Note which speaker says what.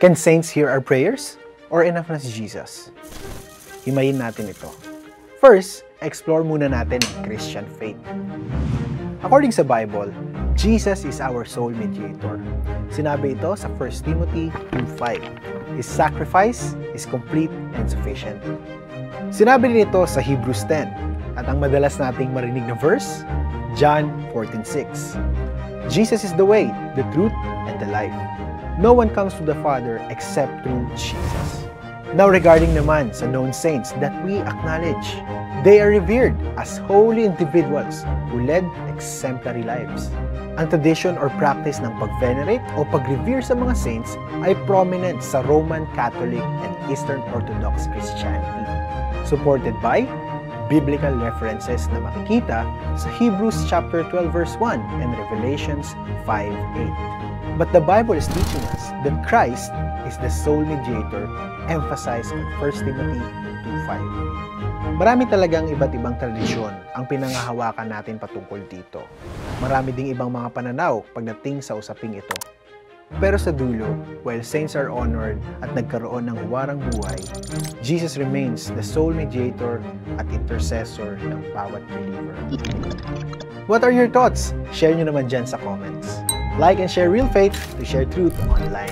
Speaker 1: Can saints hear our prayers? Or enough na si Jesus? Himayin natin ito. First, explore muna natin ang Christian faith. According sa Bible, Jesus is our sole mediator. Sinabi ito sa 1 Timothy 2:5. His sacrifice is complete and sufficient. Sinabi din ito sa Hebrews 10. At ang madalas nating marinig na verse, John 14:6. Jesus is the way, the truth, and the life. No one comes to the Father except through Jesus. Now regarding naman sa known saints that we acknowledge, they are revered as holy individuals who led exemplary lives. Ang tradition or practice ng pag-venerate o pag-revere sa mga saints ay prominent sa Roman Catholic and Eastern Orthodox Christianity, supported by biblical references na makikita sa Hebrews chapter 12 verse 1 and Revelations 5:8. But the Bible is teaching us that Christ is the sole mediator, emphasized on 1 Timothy 2:5. Marami talagang iba't ibang tradisyon ang pinangahawakan natin patungkol dito. Marami ding ibang mga pananaw pagdating sa usaping ito. Pero sa dulo, while saints are honored at nagkaroon ng huwarang buhay, Jesus remains the sole mediator at intercessor ng bawat believer. What are your thoughts? Share nyo naman dyan sa comments. Like and share Real Faith to share truth online.